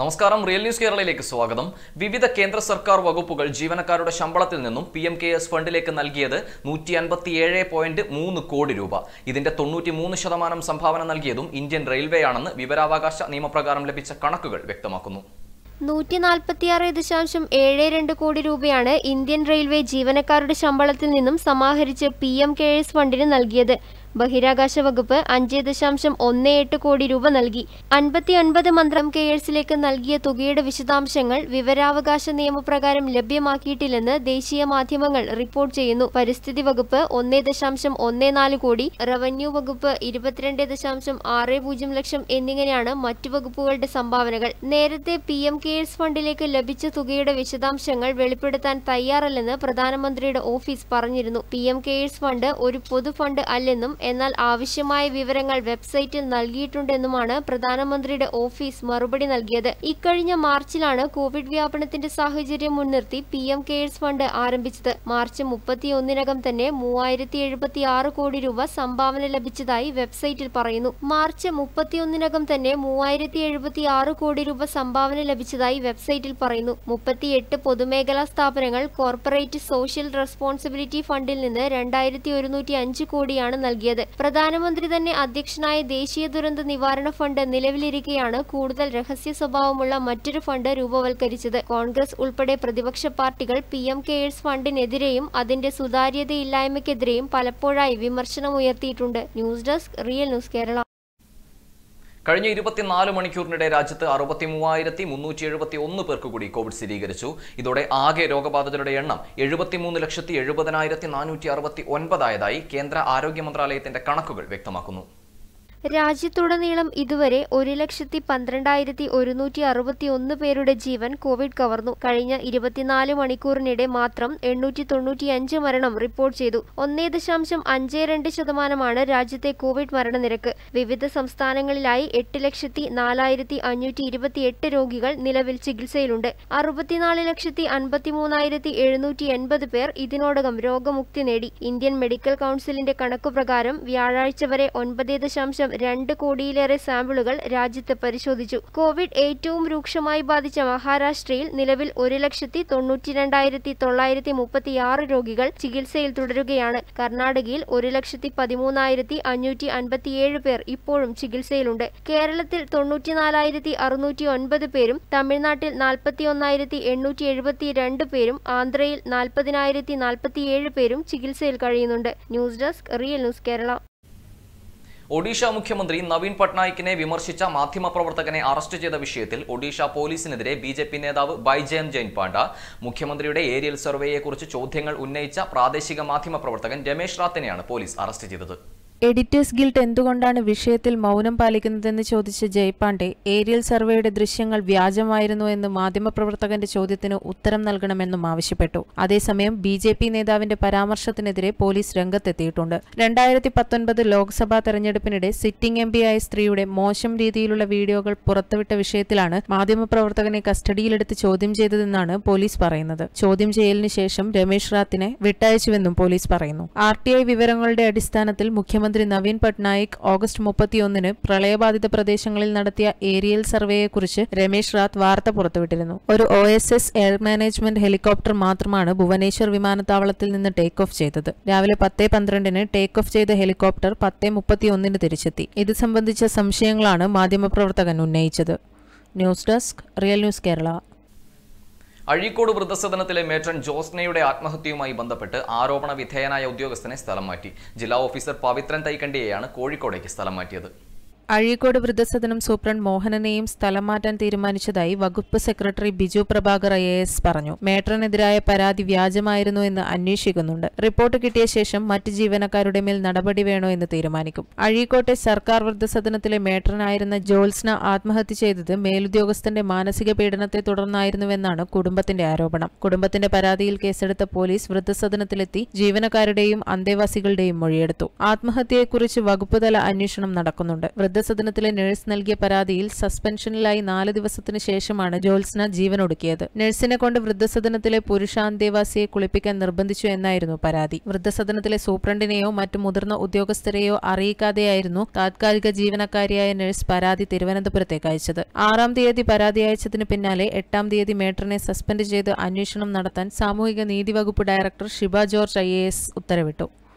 നമസ്കാരം, real news കേരളയിലേക്ക് സ്വാഗതം. വിവിധ കേന്ദ്ര സർക്കാർ വകുപ്പുകൾ ജീവനക്കാരുടെ ശമ്പളത്തിൽ നിന്നും PMKS ഫണ്ടിലേക്ക് നൽകിയത് 157.3 കോടി രൂപ. ഇതിന്റെ 93% സംഭാവന നൽകിയതും ഇന്ത്യൻ റെയിൽവേയാണെന്ന് വിവരാവകാശ നിയമപ്രകാരം ലഭിച്ച കണക്കുകൾ വ്യക്തമാക്കുന്നു. 146.72 കോടി രൂപയാണ് ഇന്ത്യൻ റെയിൽവേ ജീവനക്കാരുടെ ശമ്പളത്തിൽ നിന്നും സമാഹരിച്ച് PMKS ഫണ്ടിന് നൽകിയത്. ബഹിരാകാശ വകുപ്പ് 5.18 കോടി രൂപ നൽകി. 59 മന്ത്രം KSലേക്ക് നൽകിയ തുകയുടെ വിശദാംശങ്ങൾ വിവരാവകാശ നിയമപ്രകാരം ലഭ്യമാക്കിയിട്ടില്ലെന്ന് ദേശീയ മാധ്യമങ്ങൾ റിപ്പോർട്ട് ചെയ്യുന്നു. പരിസ്ഥിതി വകുപ്പ് 1.14 കോടി, റവന്യൂ വകുപ്പ് 22.60 ലക്ഷം എന്നിങ്ങനെയാണ് മറ്റു വകുപ്പുകളുടെ സംഭാവനകൾ. നേരത്തെ PMKS ഫണ്ടിലേക്ക് ലഭിച്ച തുകയുടെ വിശദാംശങ്ങൾ വെളിപ്പെടുത്താൻ തയ്യാറല്ലെന്ന് പ്രധാനമന്ത്രിയുടെ ഓഫീസ് പറഞ്ഞിരുന്നു. PMKS ഫണ്ട് ഒരു പൊതു ഫണ്ട് അല്ലെന്നും എന്നാൽ ആവശ്യമായ വിവരങ്ങൾ വെബ്സൈറ്റിൽ നൽകിയിട്ടുണ്ടെന്നുമാണ് പ്രധാനമന്ത്രിയുടെ ഓഫീസ് മറുപടി നൽകിയത്. ഇക്കഴിഞ്ഞ മാർച്ചിലാണ് കോവിഡ് വ്യാപനത്തിന്റെ സാഹചര്യം മുൻനിർത്തി PMKS ഫണ്ട് ആരംഭിച്ചത്. മാർച്ച് 31-നകം തന്നെ 3076 കോടി രൂപ സംഭാവന ലഭിച്ചതായി വെബ്സൈറ്റിൽ പറയുന്നു. മാർച്ച് 31-നകം തന്നെ 3076 കോടി രൂപ സംഭാവന ലഭിച്ചതായി വെബ്സൈറ്റിൽ പറയുന്നു. 38 പൊതുമേഖലാ സ്ഥാപനങ്ങൾ കോർപ്പറേറ്റ് സോഷ്യൽ റെസ്പോൺസിബിലിറ്റി ഫണ്ടിൽ നിന്ന് 2105 കോടിയാണ് നൽകിയത്. പ്രധാനമന്ത്രി തന്നെ അധ്യക്ഷനായ ദേശീയ ദുരന്ത നിവാരണ ഫണ്ട് നിലവിലിരിക്കെയാണ് കൂടുതൽ രഹസ്യ സ്വഭാവമുള്ള മറ്റൊരു ഫണ്ട് രൂപവൽക്കരിച്ചത്. കോൺഗ്രസ് ഉൾപ്പെടെ പ്രതിപക്ഷ പാർട്ടികൾ PMKS ഫണ്ടിനെതിരെയും അതിന്റെ സുതാര്യതയില്ലായ്മയ്ക്കെതിരെയും പലപ്പോഴായി വിമർശനമുയർത്തിയിട്ടുണ്ട്. News desk, real news Kerala. കഴിഞ്ഞ 24 മണിക്കൂറിനിടെ രാജ്യത്ത് 63,371 പേർക്ക് കൂടി കോവിഡ് സ്ഥിരീകരിച്ചു. ഇതോടെ ആകെ രോഗബാധിതരുടെ എണ്ണം 73,70,469 ആയതായി കേന്ദ്ര ആരോഗ്യ മന്ത്രാലയത്തിന്റെ കണക്കുകൾ വ്യക്തമാക്കുന്നു. രാജ്യത്തുടനീളം ഇതുവരെ 1,12,161 പേരുടെ ജീവൻ കോവിഡ് കവർന്നു. കഴിഞ്ഞ 24 മണിക്കൂറിനിടെ മാത്രം 895 മരണം റിപ്പോർട്ട് ചെയ്തു. 1.52% രാജ്യത്തെ കോവിഡ് മരണനിരക്ക്. വിവിധ സംസ്ഥാനങ്ങളിലായി 8,04,528 രോഗികൾ നിലവിൽ ചികിത്സയിലുണ്ട്. 64,53,780 പേർ ഇതിനോടകം രോഗമുക്തി നേടി. ഇന്ത്യൻ മെഡിക്കൽ കൗൺസിലിന്റെ കണക്കുപ്രകാരം വ്യാഴാഴ്ച വരെ 9.2 കോടിയിലേറെ സാമ്പിളുകൾ രാജ്യത്ത് പരിശോധിച്ചു. കോവിഡ് ഏറ്റവും രൂക്ഷമായി ബാധിച്ച മഹാരാഷ്ട്രയിൽ നിലവിൽ 1,92,936 രോഗികൾ ചികിത്സയിൽ തുടരുകയാണ്. കർണാടകയിൽ 1,13,557 പേർ ഇപ്പോഴും ചികിത്സയിലുണ്ട്. കേരളത്തിൽ 94,609 പേരും, തമിഴ്നാട്ടിൽ 41,872 പേരും, ആന്ധ്രയിൽ 40,047 പേരും ചികിത്സയിൽ കഴിയുന്നുണ്ട്. News desk, real news Kerala. Odisha മുഖ്യമന്ത്രി നവീൻ പട്നായിക്കിനെ വിമർശിച്ച മാധ്യമപ്രവർത്തകനെ അറസ്റ്റ് ചെയ്ത വിഷയത്തിൽ ഒഡീഷ പോലീസിനെതിരെ BJP നേതാവ് ബൈജയന്ത് ജൈൻ പാണ്ഡ, മുഖ്യമന്ത്രിയുടെ ഏരിയൽ സർവേയെക്കുറിച്ച് ചോദ്യങ്ങൾ ഉന്നയിച്ച പ്രാദേശിക മാധ്യമപ്രവർത്തകൻ രമേശ് റാത്തിനെയാണ് പോലീസ് അറസ്റ്റ് ചെയ്തത്. എഡിറ്റേഴ്സ് ഗിൽഡ് എന്തുകൊണ്ടാണ് വിഷയത്തിൽ മൗനം പാലിക്കുന്നതെന്ന് ചോദിച്ച ജയ്പാണ്ഡെ, ഏരിയൽ സർവേയുടെ ദൃശ്യങ്ങൾ വ്യാജമായിരുന്നു എന്ന് മാധ്യമപ്രവർത്തകന്റെ ചോദ്യത്തിന് ഉത്തരം നൽകണമെന്നും ആവശ്യപ്പെട്ടു. അതേസമയം BJP നേതാവിന്റെ പരാമർശത്തിനെതിരെ പോലീസ് രംഗത്തെത്തിയിട്ടുണ്ട്. 2019 ലോക്സഭാ തെരഞ്ഞെടുപ്പിനിടെ സിറ്റിംഗ് MP-യായ സ്ത്രീയുടെ മോശം രീതിയിലുള്ള വീഡിയോകൾ പുറത്തുവിട്ട വിഷയത്തിലാണ് മാധ്യമപ്രവർത്തകനെ കസ്റ്റഡിയിലെടുത്ത് ചോദ്യം ചെയ്തതെന്നാണ് പോലീസ് പറയുന്നത്. ചോദ്യം ചെയ്യലിന് ശേഷം രമേശ് റാത്തിനെ വിട്ടയച്ചുവെന്നും പോലീസ് പറയുന്നു. RTI വിവരങ്ങളുടെ അടിസ്ഥാനത്തിൽ മുഖ്യമന്ത്രി നവീൻ പട്നായിക് ഓഗസ്റ്റ് 31-ന് പ്രളയബാധിത പ്രദേശങ്ങളിൽ നടത്തിയ ഏരിയൽ സർവേയെക്കുറിച്ച് രമേശ് റാത്ത് വാർത്ത പുറത്തുവിട്ടിരുന്നു. ഒരു OSS എയർ മാനേജ്മെന്റ് ഹെലികോപ്റ്റർ മാത്രമാണ് ഭുവനേശ്വർ വിമാനത്താവളത്തിൽ നിന്ന് ടേക്ക് ഓഫ് ചെയ്തത്. രാവിലെ 10:12-ന് ടേക്ക് ഓഫ് ചെയ്ത ഹെലികോപ്റ്റർ 10:31-ന് തിരിച്ചെത്തി. ഇത് സംബന്ധിച്ച സംശയങ്ങളാണ് മാധ്യമപ്രവർത്തകൻ ഉന്നയിച്ചത്. News desk, real news Kerala. Azhikode വൃദ്ധസദനത്തിലെ മേട്രൺ ജോസ്നയുടെ ആത്മഹത്യയുമായി ബന്ധപ്പെട്ട് ആരോപണ വിധേയനായ ഉദ്യോഗസ്ഥനെ സ്ഥലം മാറ്റി. ജില്ലാ ഓഫീസർ പവിത്രൻ തൈക്കണ്ടിയെയാണ് കോഴിക്കോടേക്ക് സ്ഥലം മാറ്റിയത്. അഴീക്കോട് വൃദ്ധസദനം സൂപ്രണ്ട് മോഹനനെയും സ്ഥലം മാറ്റാൻ തീരുമാനിച്ചതായി വകുപ്പ് സെക്രട്ടറി ബിജു പ്രഭാകർ IAS പറഞ്ഞു. മേട്രനെതിരായ പരാതി വ്യാജമായിരുന്നു എന്ന് അന്വേഷിക്കുന്നുണ്ട്. റിപ്പോർട്ട് കിട്ടിയ ശേഷം മറ്റ് ജീവനക്കാരുടെ മേൽ നടപടി വേണോ എന്ന് തീരുമാനിക്കും. അഴീക്കോട്ടെ സർക്കാർ വൃദ്ധസദനത്തിലെ മേട്രനായിരുന്ന ജോത്സ്ന ആത്മഹത്യ ചെയ്തത് മേലുദ്യോഗസ്ഥന്റെ മാനസിക പീഡനത്തെ തുടർന്നായിരുന്നുവെന്നാണ് കുടുംബത്തിന്റെ ആരോപണം. കുടുംബത്തിന്റെ പരാതിയിൽ കേസെടുത്ത പോലീസ് വൃദ്ധസദനത്തിലെത്തി ജീവനക്കാരുടെയും അന്തേവാസികളുടെയും മൊഴിയെടുത്തു. ആത്മഹത്യയെക്കുറിച്ച് വകുപ്പുതല അന്വേഷണം നടക്കുന്നുണ്ട്. വൃദ്ധസദനത്തിലെ നഴ്സ് നൽകിയ പരാതിയിൽ സസ്പെൻഷനിലായി 4 ദിവസത്തിന് ശേഷമാണ് ജ്യോത്സ്ന ജീവനൊടുക്കിയത്. നഴ്സിനെ കൊണ്ട് വൃദ്ധസദനത്തിലെ പുരുഷ അന്തേവാസിയെ കുളിപ്പിക്കാൻ നിർബന്ധിച്ചു എന്നായിരുന്നു പരാതി. വൃദ്ധസദനത്തിലെ സൂപ്രണ്ടിനെയോ മറ്റു മുതിർന്ന ഉദ്യോഗസ്ഥരെയോ അറിയിക്കാതെയായിരുന്നു താത്കാലിക ജീവനക്കാരിയായ നഴ്സ് പരാതി തിരുവനന്തപുരത്തേക്ക് അയച്ചത്. 6-ാം തീയതി പരാതി അയച്ചതിന് പിന്നാലെ 8-ാം തീയതി മേട്രനെ സസ്പെൻഡ് ചെയ്ത് അന്വേഷണം നടത്താൻ സാമൂഹിക നീതി വകുപ്പ് ഡയറക്ടർ ഷിബ ജോർജ് IAS ഉത്തരവിട്ടു.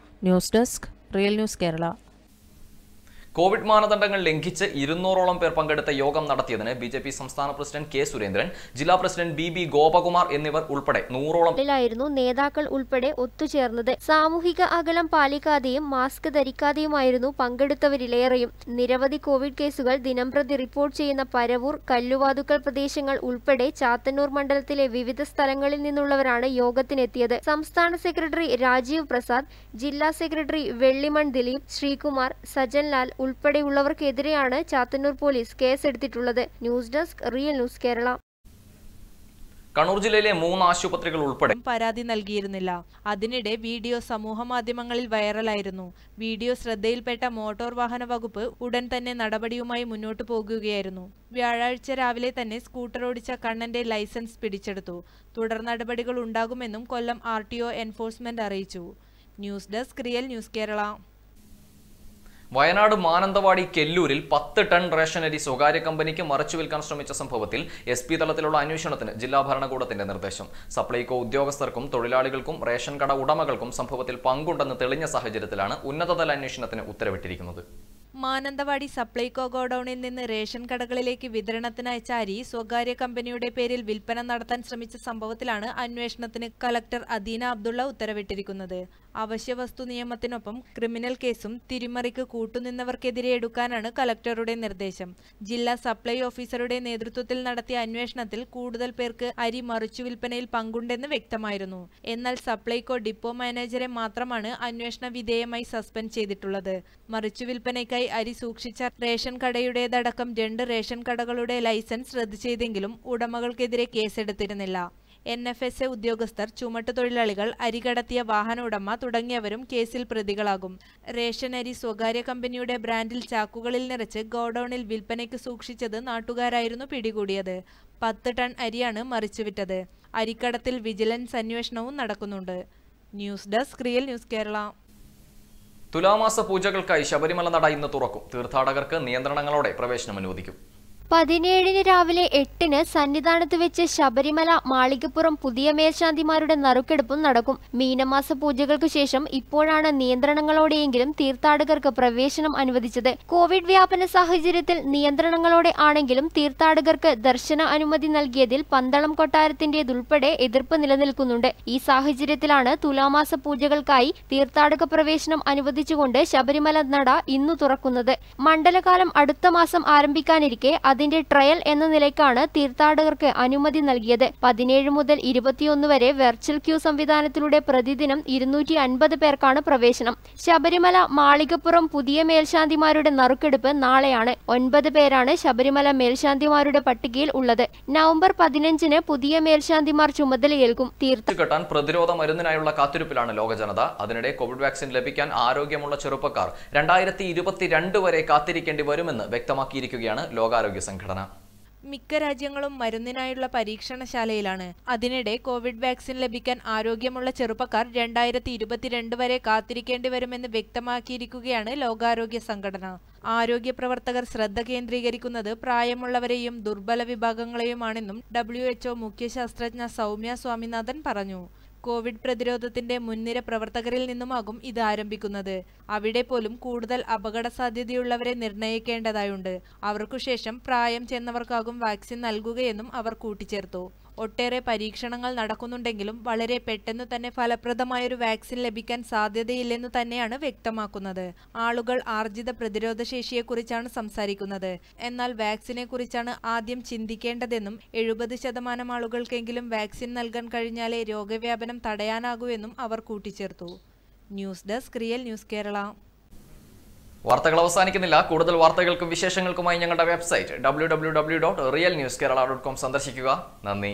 News desk real news Kerala. Covid മാനദണ്ഡങ്ങൾ ലംഘിച്ച് 200ഓളം പേർ പങ്കെടുത്ത യോഗം നടത്തിയതിന് BJP സംസ്ഥാന പ്രസിഡന്റ് K. സുരേന്ദ്രൻ, ജില്ലാ പ്രസിഡന്റ് BB ഗോപകുമാർ എന്നിവർ ഉൾപ്പെടെ 100ഓളം നേതാക്കൾ ഉൾപ്പെടെ ഒത്തുചേർന്നത്. സാമൂഹിക അകലം പാലിക്കാതെയും മാസ്ക് ധരിക്കാതെയുമായിരുന്നു പങ്കെടുത്തവരിലേറെയും. നിരവധി കോവിഡ് കേസുകൾ ദിനംപ്രതി റിപ്പോർട്ട് ചെയ്യുന്ന പരവൂർ, കല്ലുവാതുക്കൽ പ്രദേശങ്ങൾ ഉൾപ്പെടെ ചാത്തന്നൂർ മണ്ഡലത്തിലെ വിവിധ സ്ഥലങ്ങളിൽ നിന്നുള്ളവരാണ് യോഗത്തിനെത്തിയത്. സംസ്ഥാന സെക്രട്ടറി രാജീവ് പ്രസാദ്, ജില്ലാ സെക്രട്ടറി വെള്ളിമൺ ദിലീപ്, ശ്രീകുമാർ, സജൻലാൽ ഉൾപ്പെടെയുള്ളവർക്കെതിരെയാണ് ചാത്തന്നൂർ പോലീസ് കേസെടുത്തിട്ടുള്ളത്. News desk real news Kerala. Kannur ജില്ലയിലെ 3 ആശുപത്രികൾ ഉൾപ്പെടെ പരാതി നൽകിയിരുന്നില്ല. അതിനിടെ വീഡിയോ സമൂഹ മാധ്യമങ്ങളിൽ വൈറലായിരുന്നു. വീഡിയോ ശ്രദ്ധയിൽപ്പെട്ട മോട്ടോർ വാഹന വകുപ്പ് ഉടൻ തന്നെ നടപടിയുമായി മുന്നോട്ടു പോകുകയായിരുന്നു. വ്യാഴാഴ്ച രാവിലെ തന്നെ സ്കൂട്ടർ ഓടിച്ച കണ്ണന്റെ ലൈസൻസ് പിടിച്ചെടുത്തു. തുടർ നടപടികൾ ഉണ്ടാകുമെന്നും കൊല്ലം RTO എൻഫോഴ്സ്മെന്റ് അറിയിച്ചു. News desk real news Kerala. Wayanad Mananthavady കെല്ലൂരിൽ 10 ടൺ റേഷനരി സ്വകാര്യ കമ്പനിക്ക് മറച്ചുവിൽക്കാൻ ശ്രമിച്ച സംഭവത്തിൽ SP തലത്തിലുള്ള അന്വേഷണത്തിന് ജില്ലാ ഭരണകൂടത്തിന്റെ നിർദ്ദേശം. സപ്ലൈകോ ഉദ്യോഗസ്ഥർക്കും തൊഴിലാളികൾക്കും റേഷൻ കട ഉടമകൾക്കും സംഭവത്തിൽ പങ്കുണ്ടെന്ന് തെളിഞ്ഞ സാഹചര്യത്തിലാണ് ഉന്നതതല അന്വേഷണത്തിന് ഉത്തരവിട്ടിരിക്കുന്നത്. മാനന്തവാടി സപ്ലൈകോ ഗോഡൌണിൽ നിന്ന് റേഷൻ കടകളിലേക്ക് വിതരണത്തിനയച്ച അരി സ്വകാര്യ കമ്പനിയുടെ പേരിൽ വിൽപ്പന നടത്താൻ ശ്രമിച്ച സംഭവത്തിലാണ് അന്വേഷണത്തിന് കളക്ടർ അദീന അബ്ദുള്ള ഉത്തരവിട്ടിരിക്കുന്നത്. അവശ്യവസ്തു നിയമത്തിനൊപ്പം ക്രിമിനൽ കേസും തിരിമറിക്ക് കൂട്ടുനിന്നവർക്കെതിരെ എടുക്കാനാണ് കളക്ടറുടെ നിർദ്ദേശം. ജില്ലാ സപ്ലൈ ഓഫീസറുടെ നേതൃത്വത്തിൽ നടത്തിയ അന്വേഷണത്തിൽ കൂടുതൽ പേർക്ക് അരി മറിച്ചു വിൽപ്പനയിൽ പങ്കുണ്ടെന്ന് വ്യക്തമായിരുന്നു. എന്നാൽ സപ്ലൈകോ ഡിപ്പോ മാനേജരെ മാത്രമാണ് അന്വേഷണ വിധേയമായി സസ്പെൻഡ് ചെയ്തിട്ടുള്ളത്. മറിച്ചു വിൽപ്പനയ്ക്കായി അരി സൂക്ഷിച്ച റേഷൻ കടയുടേതടക്കം 2 റേഷൻ കടകളുടെ ലൈസൻസ് റദ്ദ് ചെയ്തെങ്കിലും ഉടമകൾക്കെതിരെ കേസെടുത്തിരുന്നില്ല. NFSA ഉദ്യോഗസ്ഥർ, ചുമട്ടുതൊഴിലാളികൾ, അരി കടത്തിയ വാഹന ഉടമ തുടങ്ങിയവരും കേസിൽ പ്രതികളാകും. റേഷൻ അരി സ്വകാര്യ കമ്പനിയുടെ ബ്രാൻഡിൽ ചാക്കുകളിൽ നിറച്ച് ഗോഡൌണിൽ വിൽപ്പനയ്ക്ക് സൂക്ഷിച്ചത് നാട്ടുകാരായിരുന്നു പിടികൂടിയത്. 10 ടൺ അരിയാണ് മറിച്ചുവിറ്റത്. അരിക്കടത്തിൽ വിജിലൻസ് അന്വേഷണവും നടക്കുന്നുണ്ട്. News desk real news Kerala. തുലാമാസ പൂജകൾക്കായി ശബരിമല നട ഇന്ന് തുറക്കും. തീർത്ഥാടകർക്ക് നിയന്ത്രണങ്ങളോടെ പ്രവേശനം അനുവദിക്കും. 17-ന് രാവിലെ 8-ന് സന്നിധാനത്ത് വെച്ച് ശബരിമല മാളികപ്പുറം പുതിയ മേൽശാന്തിമാരുടെ നറുക്കെടുപ്പും നടക്കും. മീനമാസ പൂജകൾക്ക് ശേഷം ഇപ്പോഴാണ് നിയന്ത്രണങ്ങളോടെയെങ്കിലും തീർത്ഥാടകർക്ക് പ്രവേശനം അനുവദിച്ചത്. കോവിഡ് വ്യാപന സാഹചര്യത്തിൽ നിയന്ത്രണങ്ങളോടെ ആണെങ്കിലും തീർത്ഥാടകർക്ക് ദർശന അനുമതി നൽകിയതിൽ പന്തളം കൊട്ടാരത്തിന്റേതുൾപ്പെടെ എതിർപ്പ് നിലനിൽക്കുന്നുണ്ട്. ഈ സാഹചര്യത്തിലാണ് തുലാമാസ പൂജകൾക്കായി തീർത്ഥാടക പ്രവേശനം അനുവദിച്ചുകൊണ്ട് ശബരിമല നട ഇന്നു തുറക്കുന്നത്. മണ്ഡലകാലം അടുത്ത മാസം ആരംഭിക്കാനിരിക്കെ അതിന്റെ ട്രയൽ എന്ന നിലയ്ക്കാണ് തീർത്ഥാടകർക്ക് അനുമതി നൽകിയത്. 17 മുതൽ 21 വരെ വെർച്വൽ ക്യൂ സംവിധാനത്തിലൂടെ പ്രതിദിനം 250 പേർക്കാണ് പ്രവേശനം. ശബരിമല മാളികപ്പുറം പുതിയ മേൽശാന്തിമാരുടെ നറുക്കെടുപ്പ് നാളെയാണ്. 9 പേരാണ് ശബരിമല മേൽശാന്തിമാരുടെ പട്ടികയിൽ ഉള്ളത്. നവംബർ 15-ന് പുതിയ മേൽശാന്തിമാർ ചുമതലയേൽക്കും. കെട്ടാൻ പ്രതിരോധ മരുന്നിനായുള്ള കാത്തിരിപ്പിലാണ് ലോകജനത. അതിനിടെ കോവിഡ് വാക്സിൻ ലഭിക്കാൻ ആരോഗ്യമുള്ള ചെറുപ്പക്കാർ 2022 വരെ കാത്തിരിക്കേണ്ടി വരുമെന്ന് വ്യക്തമാക്കിയിരിക്കുകയാണ് ലോകാരോഗ്യ സംഘടന. മിക്ക രാജ്യങ്ങളും മരുന്നിനായുള്ള പരീക്ഷണശാലയിലാണ്. അതിനിടെ കോവിഡ് വാക്സിൻ ലഭിക്കാൻ ആരോഗ്യമുള്ള ചെറുപ്പക്കാർ 2022 വരെ കാത്തിരിക്കേണ്ടി വരുമെന്ന് വ്യക്തമാക്കിയിരിക്കുകയാണ് ലോകാരോഗ്യ സംഘടന. ആരോഗ്യ പ്രവർത്തകർ ശ്രദ്ധ കേന്ദ്രീകരിക്കുന്നത് പ്രായമുള്ളവരെയും ദുർബല വിഭാഗങ്ങളെയുമാണെന്നും WHO മുഖ്യ ശാസ്ത്രജ്ഞ സൗമ്യ സ്വാമിനാഥൻ പറഞ്ഞു. കോവിഡ് പ്രതിരോധത്തിന്റെ മുൻനിര പ്രവർത്തകരിൽ നിന്നുമാകും ഇത് ആരംഭിക്കുന്നത്. അവിടെ പോലും കൂടുതൽ അപകട സാധ്യതയുള്ളവരെ നിർണയിക്കേണ്ടതായുണ്ട്. അവർക്കുശേഷം പ്രായം ചെന്നവർക്കാകും വാക്സിൻ നൽകുകയെന്നും അവർ കൂട്ടിച്ചേർത്തു. ഒട്ടേറെ പരീക്ഷണങ്ങൾ നടക്കുന്നുണ്ടെങ്കിലും വളരെ പെട്ടെന്ന് തന്നെ ഫലപ്രദമായൊരു വാക്സിൻ ലഭിക്കാൻ സാധ്യതയില്ലെന്നു തന്നെയാണ് വ്യക്തമാക്കുന്നത്. ആളുകൾ ആർജിത പ്രതിരോധശേഷിയെക്കുറിച്ചാണ് സംസാരിക്കുന്നത്. എന്നാൽ വാക്സിനെ കുറിച്ചാണ് ആദ്യം ചിന്തിക്കേണ്ടതെന്നും 70% ആളുകൾക്കെങ്കിലും വാക്സിൻ നൽകാൻ കഴിഞ്ഞാലേ രോഗവ്യാപനം തടയാനാകൂ എന്നും അവർ കൂട്ടിച്ചേർത്തു. News desk real news Kerala. വാർത്തകൾ അവസാനിക്കുന്നില്ല. കൂടുതൽ വാർത്തകൾക്കും വിശേഷങ്ങൾക്കുമായി ഞങ്ങളുടെ വെബ്സൈറ്റ് www.realnewskerala.com സന്ദർശിക്കുക. നന്ദി.